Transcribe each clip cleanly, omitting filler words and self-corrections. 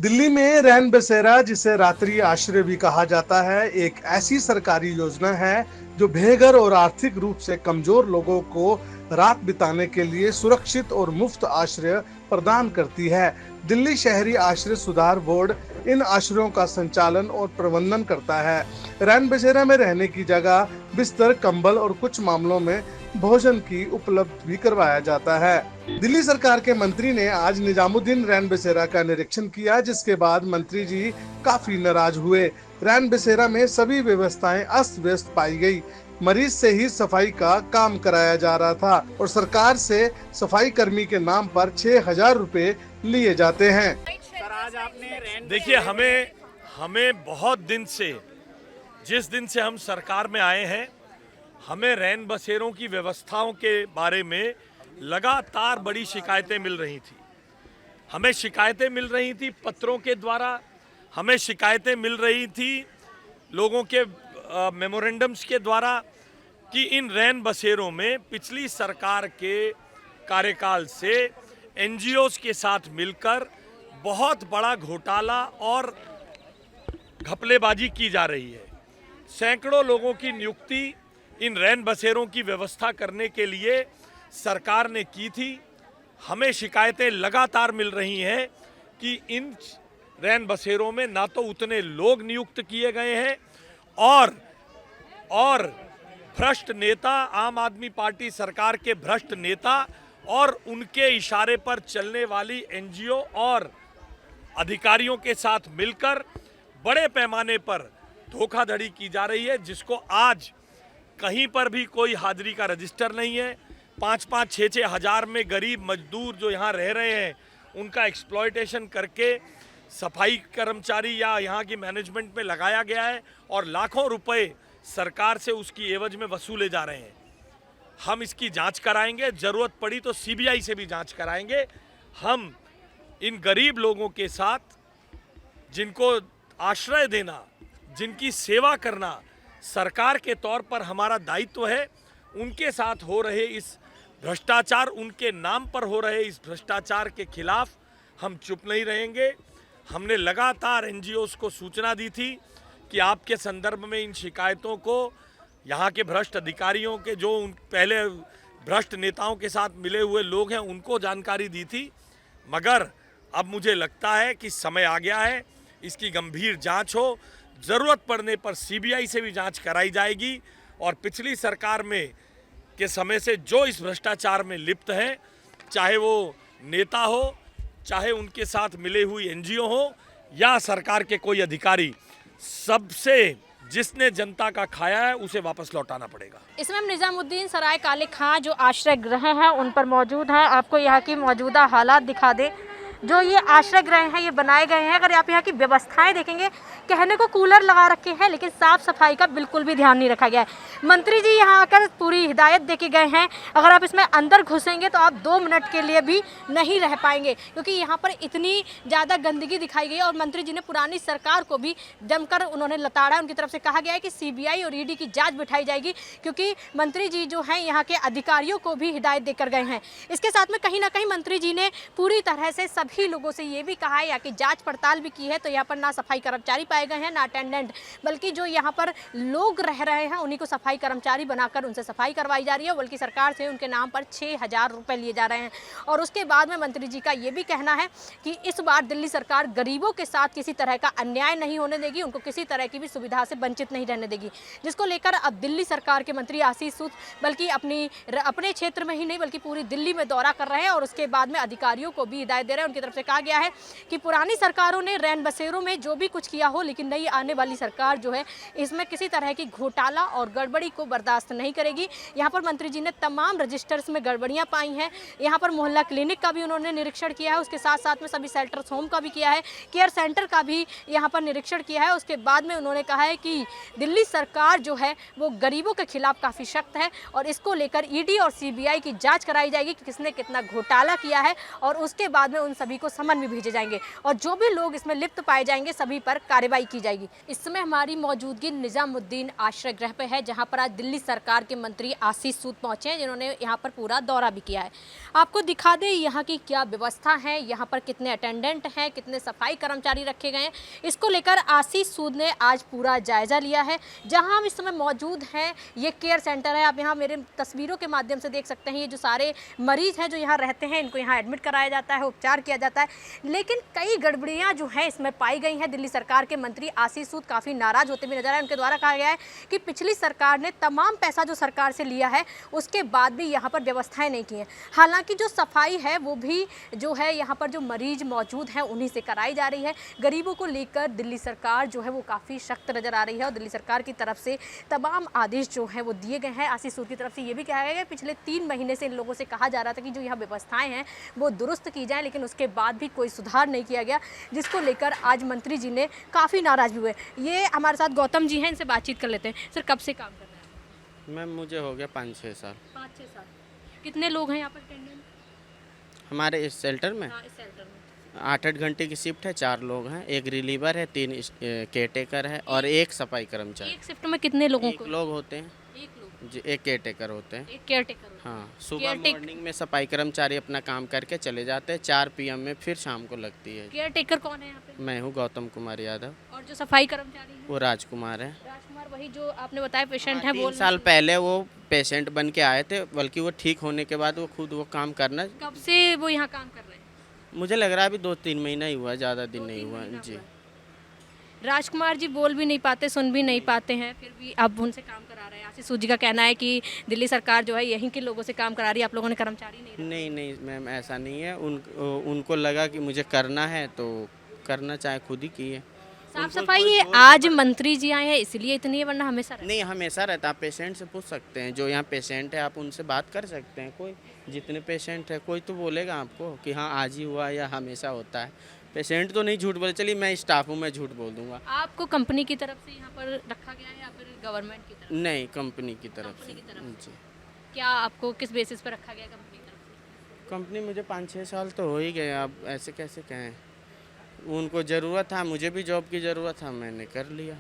दिल्ली में रैन बसेरा, जिसे रात्रि आश्रय भी कहा जाता है, एक ऐसी सरकारी योजना है जो बेघर और आर्थिक रूप से कमजोर लोगों को रात बिताने के लिए सुरक्षित और मुफ्त आश्रय प्रदान करती है। दिल्ली शहरी आश्रय सुधार बोर्ड इन आश्रयों का संचालन और प्रबंधन करता है। रैन बसेरा में रहने की जगह, बिस्तर, कंबल और कुछ मामलों में भोजन की उपलब्ध भी करवाया जाता है। दिल्ली सरकार के मंत्री ने आज निजामुद्दीन रैन बसेरा का निरीक्षण किया, जिसके बाद मंत्री जी काफी नाराज हुए। रैन बसेरा में सभी व्यवस्थाएं अस्त व्यस्त पाई गई। मरीज से ही सफाई का काम कराया जा रहा था और सरकार से सफाई कर्मी के नाम पर 6,000 रुपए लिए जाते हैं। सर, आज आपने देखिए, हमें बहुत दिन से, जिस दिन से हम सरकार में आए हैं, हमें रैन बसेरों की व्यवस्थाओं के बारे में लगातार बड़ी शिकायतें मिल रही थी। हमें शिकायतें मिल रही थी पत्रों के द्वारा, हमें शिकायतें मिल रही थी लोगों के मेमोरेंडम्स के द्वारा कि इन रैन बसेरों में पिछली सरकार के कार्यकाल से एनजीओज के साथ मिलकर बहुत बड़ा घोटाला और घपलेबाजी की जा रही है। सैकड़ों लोगों की नियुक्ति इन रैन बसेरों की व्यवस्था करने के लिए सरकार ने की थी। हमें शिकायतें लगातार मिल रही हैं कि इन रैन बसेरों में ना तो उतने लोग नियुक्त किए गए हैं और भ्रष्ट नेता, आम आदमी पार्टी सरकार के भ्रष्ट नेता और उनके इशारे पर चलने वाली एनजीओ और अधिकारियों के साथ मिलकर बड़े पैमाने पर धोखाधड़ी की जा रही है, जिसको आज कहीं पर भी कोई हाजिरी का रजिस्टर नहीं है। 5-5, 6-6 हज़ार में गरीब मजदूर जो यहाँ रह रहे हैं, उनका एक्सप्लॉयटेशन करके सफाई कर्मचारी या यहाँ की मैनेजमेंट में लगाया गया है और लाखों रुपए सरकार से उसकी एवज में वसूले जा रहे हैं। हम इसकी जांच कराएंगे, ज़रूरत पड़ी तो सीबीआई से भी जांच कराएंगे। हम इन गरीब लोगों के साथ, जिनको आश्रय देना, जिनकी सेवा करना सरकार के तौर पर हमारा दायित्व है, उनके साथ हो रहे इस भ्रष्टाचार, उनके नाम पर हो रहे इस भ्रष्टाचार के खिलाफ हम चुप नहीं रहेंगे। हमने लगातार एनजीओज को सूचना दी थी कि आपके संदर्भ में इन शिकायतों को यहाँ के भ्रष्ट अधिकारियों के, जो पहले भ्रष्ट नेताओं के साथ मिले हुए लोग हैं, उनको जानकारी दी थी। मगर अब मुझे लगता है कि समय आ गया है, इसकी गंभीर जांच हो, ज़रूरत पड़ने पर सीबीआई से भी जांच कराई जाएगी और पिछली सरकार में के समय से जो इस भ्रष्टाचार में लिप्त हैं, चाहे वो नेता हो, चाहे उनके साथ मिले हुई एनजीओ हो या सरकार के कोई अधिकारी, सबसे जिसने जनता का खाया है उसे वापस लौटाना पड़ेगा। इसमें हम निजामुद्दीन सराय काले खां जो आश्रय गृह हैं उन पर मौजूद हैं। आपको यहाँ की मौजूदा हालात दिखा दें। जो ये आश्रय गृह हैं, ये बनाए गए हैं, अगर आप यहाँ की व्यवस्थाएं देखेंगे, कहने को कूलर लगा रखे हैं, लेकिन साफ सफाई का बिल्कुल भी ध्यान नहीं रखा गया है। मंत्री जी यहाँ आकर पूरी हिदायत दे के गए हैं, अगर आप इसमें अंदर घुसेंगे तो आप 2 मिनट के लिए भी नहीं रह पाएंगे, क्योंकि यहाँ पर इतनी ज़्यादा गंदगी दिखाई गई है। और मंत्री जी ने पुरानी सरकार को भी जमकर उन्होंने लताड़ा। उनकी तरफ से कहा गया है कि सीबीआई और ईडी की जाँच बिठाई जाएगी, क्योंकि मंत्री जी जो हैं यहाँ के अधिकारियों को भी हिदायत देकर गए हैं। इसके साथ में कहीं ना कहीं मंत्री जी ने पूरी तरह से सभी लोगों से ये भी कहा है, या कि जांच पड़ताल भी की है, तो यहाँ पर ना सफाई कर्मचारी पाए गए हैं, ना अटेंडेंट, बल्कि जो यहाँ पर लोग रह रहे हैं उन्हीं को सफाई कर्मचारी बनाकर उनसे सफाई करवाई जा रही है, बल्कि सरकार से उनके नाम पर 6,000 रुपए लिए जा रहे हैं। और उसके बाद में मंत्री जी का ये भी कहना है कि इस बार दिल्ली सरकार गरीबों के साथ किसी तरह का अन्याय नहीं होने देगी, उनको किसी तरह की भी सुविधा से वंचित नहीं रहने देगी, जिसको लेकर अब दिल्ली सरकार के मंत्री आशीष सूद बल्कि अपने क्षेत्र में ही नहीं बल्कि पूरी दिल्ली में दौरा कर रहे हैं और उसके बाद में अधिकारियों को भी हिदायत दे रहे हैं। उनकी तरफ से कहा गया है कि पुरानी सरकारों ने रैन बसेरों में जो भी कुछ किया हो, लेकिन नई आने वाली सरकार जो है इसमें किसी तरह की घोटाला और गड़बड़ी को बर्दाश्त नहीं करेगी। यहाँ पर मंत्री जी ने तमाम रजिस्टर्स में गड़बड़ियाँ पाई हैं। यहाँ पर मोहल्ला क्लिनिक का भी उन्होंने निरीक्षण किया है, उसके साथ साथ में सभी शेल्टर्स होम का भी किया है, केयर सेंटर का भी यहाँ पर निरीक्षण किया है। उसके बाद में उन्होंने कहा है कि दिल्ली सरकार जो है वो गरीबों के खिलाफ काफ़ी सख्त है और इसको लेकर ईडी और सीबीआई की जाँच कराई जाएगी कि किसने कितना घोटाला किया है, और उसके बाद में उन सभी सभी को समन भी भेजे जाएंगे और जो भी लोग इसमें लिप्त पाए जाएंगे सभी पर कार्रवाई की जाएगी। इस समय हमारी मौजूदगी निजामुद्दीन आश्रय गृह पे है, जहां पर आज दिल्ली सरकार के मंत्री आशीष सूद पहुंचे हैं, जिन्होंने यहां पर पूरा दौरा भी किया है। आपको दिखा दें यहाँ की क्या व्यवस्था है, यहाँ पर कितने अटेंडेंट हैं, कितने सफाई कर्मचारी रखे गए हैं। इसको लेकर आशीष सूद ने आज पूरा जायजा लिया है। जहाँ हम इस समय मौजूद हैं ये केयर सेंटर है। आप यहाँ मेरे तस्वीरों के माध्यम से देख सकते हैं, ये जो सारे मरीज हैं जो यहाँ रहते हैं इनको यहाँ एडमिट कराया जाता है, उपचार किया जाता है। लेकिन कई गड़बड़ियाँ जो हैं इसमें पाई गई हैं। दिल्ली सरकार के मंत्री आशीष सूद काफ़ी नाराज होते हुए नजर आए। उनके द्वारा कहा गया है कि पिछली सरकार ने तमाम पैसा जो सरकार से लिया है उसके बाद भी यहाँ पर व्यवस्थाएं नहीं की हैं। हालांकि जो सफाई है वो भी जो है यहाँ पर जो मरीज मौजूद हैं उन्हीं से कराई जा रही है। गरीबों को लेकर दिल्ली सरकार जो है वो काफ़ी सख्त नजर आ रही है और दिल्ली सरकार की तरफ से तमाम आदेश जो है वो दिए गए हैं। आशीष सूद की तरफ से ये भी कहा गया है पिछले 3 महीने से इन लोगों से कहा जा रहा था कि जो यहाँ व्यवस्थाएं हैं वो दुरुस्त की जाएं, लेकिन उसके बाद भी कोई सुधार नहीं किया गया, जिसको लेकर आज मंत्री जी ने काफ़ी नाराज भी हुए। ये हमारे साथ गौतम जी हैं, इनसे बातचीत कर लेते हैं। सर कब से काम कर रहे हैं? मैम मुझे हो गया 5-6 साल। 5-6 साल। कितने लोग हैं यहाँ पर अटेंडेंट? हमारे इस शेल्टर में हाँ, इस सेंटर में 8-8 घंटे की शिफ्ट है, 4 लोग हैं, एक रिलीवर है, 3 केयरटेकर है और एक सफाई कर्मचारी। एक शिफ्ट में कितने लोगों को? लोग होते हैं एक लोग, जी, एक केयरटेकर होते हैं। एक केयरटेकर। हाँ, सुबह मॉर्निंग में सफाई कर्मचारी अपना काम करके चले जाते हैं, 4 PM में फिर शाम को लगती है। केयरटेकर कौन है यहाँ पे? मैं हूँ गौतम कुमार यादव और जो सफाई कर्मचारी है? वो राजकुमार है। राजकुमार, वही जो आपने बताया पेशेंट है। 3 साल पहले वो पेशेंट बन के आए थे, बल्कि वो ठीक होने के बाद वो खुद वो काम करना। कब से वो यहाँ काम कर रहे हैं? मुझे लग रहा है अभी 2-3 महीना ही हुआ, ज़्यादा दिन नहीं हुआ जी। राजकुमार जी बोल भी नहीं पाते, सुन भी नहीं पाते हैं, फिर भी अब उनसे काम करा रहे हैं। आशीष सूद जी का कहना है कि दिल्ली सरकार जो है यहीं के लोगों से काम करा रही है, आप लोगों ने कर्मचारी नहीं रखा। नहीं मैम, ऐसा नहीं है। उनको लगा कि मुझे करना है तो करना, चाहे खुद ही किए। साफ सफाई ये आज मंत्री जी आए हैं इसलिए इतनी है, वरना हमेशा रहता है। नहीं, हमेशा रहता। आप पेशेंट से पूछ सकते हैं, जो यहाँ पेशेंट है आप उनसे बात कर सकते हैं। कोई जितने पेशेंट है कोई तो बोलेगा आपको कि हाँ आज ही हुआ या हमेशा होता है। पेशेंट तो नहीं झूठ बोले, चलिए मैं स्टाफ हूँ, मैं झूठ बोल दूंगा। आपको कंपनी की तरफ से यहाँ पर रखा गया है या फिर गवर्नमेंट की तरफ? नहीं, कंपनी की तरफ से जी। क्या आपको किस बेसिस पर रखा गया कंपनी की तरफ से? कंपनी मुझे 5-6 साल तो हो ही गए, अब ऐसे कैसे कहें। उनको ज़रूरत था, मुझे भी जॉब की ज़रूरत था, मैंने कर लिया।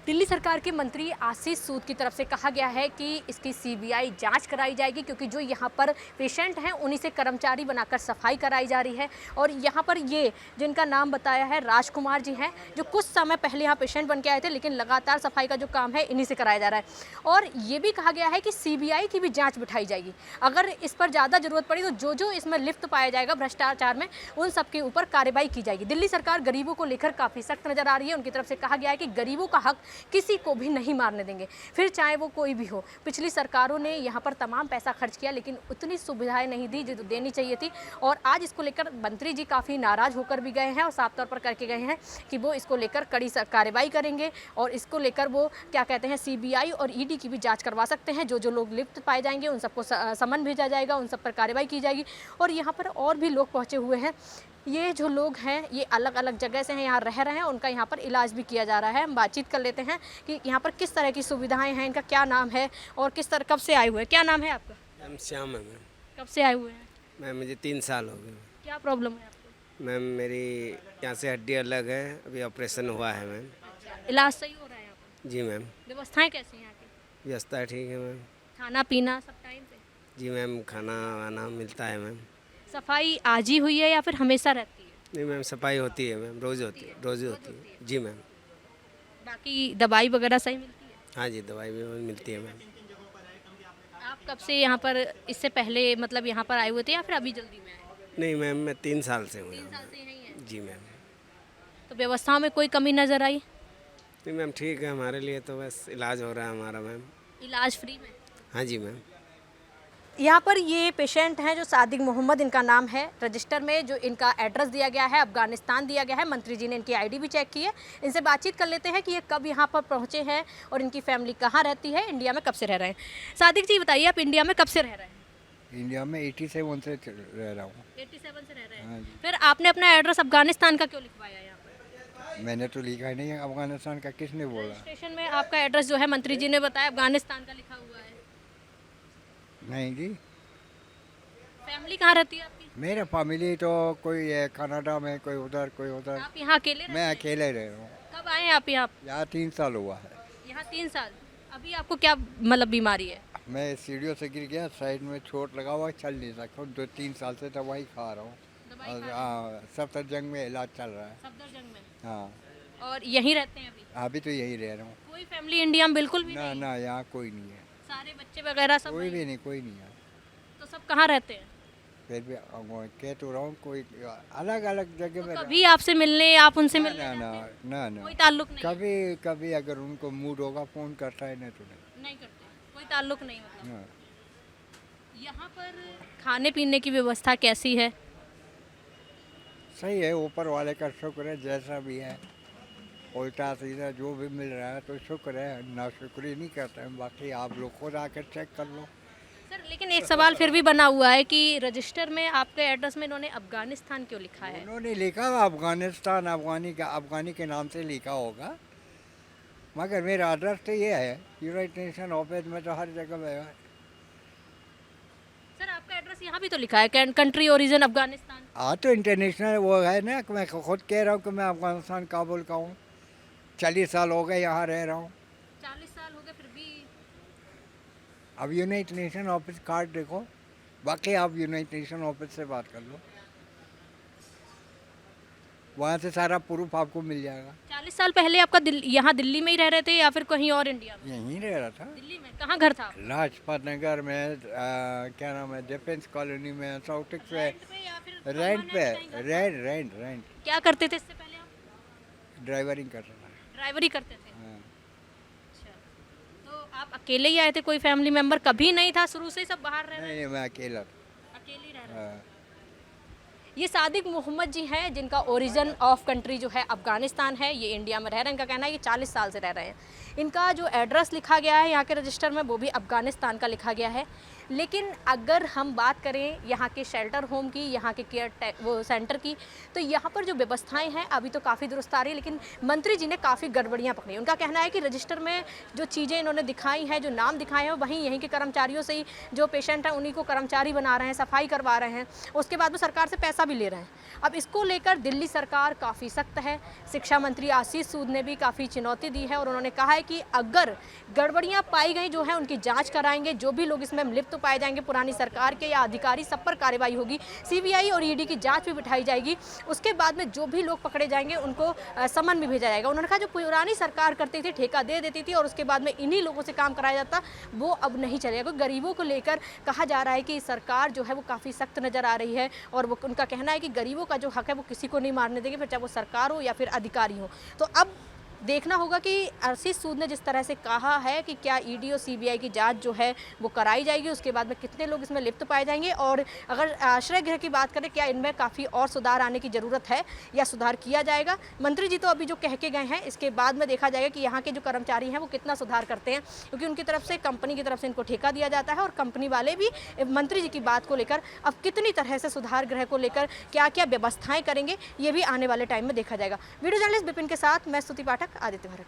दिल्ली सरकार के मंत्री आशीष सूद की तरफ से कहा गया है कि इसकी CBI जांच कराई जाएगी, क्योंकि जो यहाँ पर पेशेंट हैं उन्हीं से कर्मचारी बनाकर सफाई कराई जा रही है। और यहाँ पर ये जिनका नाम बताया है राजकुमार जी हैं, जो कुछ समय पहले यहाँ पेशेंट बन के आए थे, लेकिन लगातार सफाई का जो काम है इन्हीं से कराया जा रहा है। और ये भी कहा गया है कि CBI की भी जाँच बिठाई जाएगी। अगर इस पर ज़्यादा जरूरत पड़ी तो जो इसमें लिप्त पाया जाएगा भ्रष्टाचार में, उन सबके ऊपर कार्रवाई की जाएगी। दिल्ली सरकार गरीबों को लेकर काफ़ी सख्त नजर आ रही है। उनकी तरफ से कहा गया है कि गरीबों का हक किसी को भी नहीं मारने देंगे, फिर चाहे वो कोई भी हो। पिछली सरकारों ने यहाँ पर तमाम पैसा खर्च किया, लेकिन उतनी सुविधाएं नहीं दी जो देनी चाहिए थी। और आज इसको लेकर मंत्री जी काफ़ी नाराज होकर भी गए हैं और साफ तौर पर करके गए हैं कि वो इसको लेकर कड़ी कार्रवाई करेंगे और इसको लेकर वो क्या कहते हैं CBI और ED की भी जाँच करवा सकते हैं। जो लोग लिप्त पाए जाएंगे उन सबको समन भेजा जाएगा, उन सब पर कार्रवाई की जाएगी। और यहाँ पर और भी लोग पहुँचे हुए हैं। ये जो लोग हैं ये अलग अलग जगह से हैं, यहाँ रह रहे हैं, उनका यहाँ पर इलाज भी किया जा रहा है। हम बातचीत कर लेते हैं कि यहाँ पर किस तरह की सुविधाएं हैं, इनका क्या नाम है और किस तरह कब से आए हुए हैं। क्या नाम है आपका? मैम श्याम है मैम। कब से आए हुए हैं? मैम मुझे 3 साल हो गए। क्या प्रॉब्लम है आपको? मैम मेरी यहाँ से हड्डी अलग है, अभी ऑपरेशन हुआ है मैम। इलाज सही हो रहा है यहाँ पर? जी मैम। व्यवस्थाएँ कैसी हैं यहाँ की? व्यवस्था ठीक है मैम। खाना पीना सब टाइम से? जी मैम, खाना वाना मिलता है मैम। सफाई आज ही हुई है या फिर हमेशा रहती है? नहीं मैम, सफाई होती है मैम, रोज़ होती है, रोज़ ही होती है। जी मैम। बाकी दवाई वगैरह सही मिलती है? हाँ जी, दवाई भी मिलती है मैम। आप कब से यहाँ पर, इससे पहले मतलब यहाँ पर आए हुए थे या फिर अभी जल्दी में आए? नहीं मैम, मैं 3 साल से हूँ। 3 साल से यहीं हैं? जी मैम। तो व्यवस्थाओं में कोई कमी नज़र आई? नहीं मैम, ठीक है, हमारे लिए तो बस इलाज हो रहा है हमारा मैम। इलाज फ्री में? हाँ जी मैम। यहाँ पर ये पेशेंट हैं जो सादिक मोहम्मद इनका नाम है। रजिस्टर में जो इनका एड्रेस दिया गया है अफगानिस्तान दिया गया है। मंत्री जी ने इनकी ID भी चेक की है। इनसे बातचीत कर लेते हैं कि ये कब यहाँ पर पहुँचे हैं और इनकी फैमिली कहाँ रहती है, इंडिया में कब से रह रहे हैं। सादिक जी बताइए, आप इंडिया में कब से रह रहे हैं? इंडिया में 87 से रह रहा हूँ। 87 से रह रहे हाँ हैं। जी। फिर आपने अपना एड्रेस अफगानिस्तान का क्यों लिखवाया यहाँ पर? मैंने तो लिखा ही नहीं है अफगानिस्तान का, किसने बोला? रजिस्ट्रेशन में आपका एड्रेस जो है मंत्री जी ने बताया अफगानिस्तान का लिखा हुआ है। नहीं जी, फैमिली कहाँ रहती है आपकी? मेरा फैमिली तो कोई है कनाडा में, कोई उधर। आप यहाँ अकेले रहते मैं हैं? अकेले रह रहा हूँ। कब आए हैं आप यहाँ? यहाँ 3 साल हुआ है। यहाँ 3 साल। अभी आपको क्या मतलब बीमारी है? मैं सीढ़ियों से गिर गया, साइड में चोट लगा हुआ, चल नहीं सकता हूँ। 2-3 साल से दवाई खा रहा हूँ। दवाई और खा रहे हैं? हाँ, सफदरजंग में इलाज चल रहा है। सफदरजंग में। हाँ, और यहीं रहते हैं अभी? अभी तो यही रह रहा हूँ। कोई फैमिली इंडिया में बिल्कुल भी ना नहीं? ना, यहाँ कोई नहीं है। सारे बच्चे वगैरह सब कोई वहीं? भी नहीं, कोई नहीं है। तो सब कहाँ रहते हैं? फिर भी कह तो रहा हूँ, कोई अलग अलग जगह तो में कभी आपसे मिलने, आप उनसे ना मिलने ना ना जाते हैं? ना ना, कोई ताल्लुक नहीं है? कभी कभी अगर उनको मूड होगा फ़ोन करता है, नहीं तो नहीं। नहीं करते, कोई ताल्लुक नहीं मतलब। हाँ। यहाँ पर खाने पीने की व्यवस्था कैसी है? सही है, ऊपर वाले का शुक्र है, जैसा भी है उल्टा सीधा जो भी मिल रहा है तो शुक्र है, ना शुक्र नहीं करते हैं। बाकी आप लोग खुद आकर चेक कर लो। सर लेकिन एक सवाल फिर भी बना हुआ है कि रजिस्टर में आपके एड्रेस में इन्होंने अफगानिस्तान क्यों लिखा है? उन्होंने लिखा अफगानिस्तान, अफगानी के नाम से लिखा होगा, मगर मेरा एड्रेस तो ये है। यूनाइटेड नेशन ऑफिस में तो हर जगह है। सर आपका एड्रेस यहाँ भी तो लिखा है कंट्री ओरिजिन अफगानिस्तान। हाँ तो इंटरनेशनल वो है ना, कि मैं खुद कह रहा हूँ कि मैं अफगानिस्तान काबुल का हूँ। 40 साल हो गए यहाँ रह रहा हूँ। 40 साल हो गए फिर भी? अब यूनाइटेड नेशन ऑफिस कार्ड देखो, बाकी आप यूनाइटेड नेशन ऑफिस से बात कर लो, वहाँ से सारा प्रूफ आपको मिल जाएगा। 40 साल पहले आपका यहाँ दिल्ली में ही रह रहे थे या फिर कहीं और इंडिया में? यहीं रह रहा था, दिल्ली में। कहाँ घर था? लाजपत नगर में, क्या नाम है, डिफेंस कॉलोनी में, साउथिक पे, रेंट पे या फिर रेंट पे, permanent कहीं घर था? रेंट क्या करते थे इससे पहले आप? ड्राइवरिंग कर रहा था। ड्राइवरी करते थे? हाँ। अच्छा, तो आप अकेले ही आए थे, कोई फैमिली मेंबर कभी नहीं था? शुरू से ही सब बाहर रह रहे नहीं, मैं अकेला था। अकेले ही रह रहे? हाँ। ये सादिक मोहम्मद जी हैं जिनका ओरिजिन ऑफ कंट्री जो है अफगानिस्तान है, ये इंडिया में रह रहे हैं। इनका कहना है कि 40 साल से रह रहे हैं। इनका जो एड्रेस लिखा गया है यहाँ के रजिस्टर में वो भी अफगानिस्तान का लिखा गया है। लेकिन अगर हम बात करें यहाँ के शेल्टर होम की, यहाँ के केयर सेंटर की, तो यहाँ पर जो व्यवस्थाएं हैं अभी तो काफ़ी दुरुस्त आ रही है, लेकिन मंत्री जी ने काफ़ी गड़बड़ियाँ पकड़ी। उनका कहना है कि रजिस्टर में जो चीज़ें इन्होंने दिखाई हैं, जो नाम दिखाए हैं, वहीं यहीं के कर्मचारियों से ही जो पेशेंट हैं उन्हीं को कर्मचारी बना रहे हैं, सफाई करवा रहे हैं, उसके बाद वो सरकार से पैसा भी ले रहे हैं। अब इसको लेकर दिल्ली सरकार काफ़ी सख्त है। शिक्षा मंत्री आशीष सूद ने भी काफ़ी चुनौती दी है और उन्होंने कहा है कि अगर गड़बड़ियाँ पाई गई जो है उनकी जांच कराएंगे, जो भी लोग इसमें लिप्त पाए जाएंगे पुरानी सरकार के या अधिकारी, सब पर कार्रवाई होगी। सीबीआई और ईडी की जांच भी बिठाई जाएगी। उसके बाद में जो भी लोग पकड़े जाएंगे उनको समन भी भेजा जाएगा। उन्होंने कहा जो पुरानी सरकार करती थी, ठेका दे देती थी और उसके बाद में इन्हीं लोगों से काम कराया जाता, वो अब नहीं चलेगा। गरीबों को लेकर कहा जा रहा है कि सरकार जो है वो काफ़ी सख्त नज़र आ रही है और वो उनका कहना है कि गरीबों का जो हक है वो किसी को नहीं मारने देंगे, फिर चाहे वो सरकार हो या फिर अधिकारी हो। तो अब देखना होगा कि आशीष सूद ने जिस तरह से कहा है कि क्या ईडी और सीबीआई की जांच जो है वो कराई जाएगी, उसके बाद में कितने लोग इसमें लिप्त पाए जाएंगे। और अगर आश्रय गृह की बात करें, क्या इनमें काफ़ी और सुधार आने की ज़रूरत है या सुधार किया जाएगा। मंत्री जी तो अभी जो कह के गए हैं, इसके बाद में देखा जाएगा कि यहाँ के जो कर्मचारी हैं वो कितना सुधार करते हैं, क्योंकि उनकी तरफ से, कंपनी की तरफ से इनको ठेका दिया जाता है और कंपनी वाले भी मंत्री जी की बात को लेकर अब कितनी तरह से सुधार गृह को लेकर क्या क्या व्यवस्थाएँ करेंगे, ये भी आने वाले टाइम में देखा जाएगा। वीडियो जर्नलिस्ट विपिन के साथ मैं स्तुति पाठक, आदित्य भारत।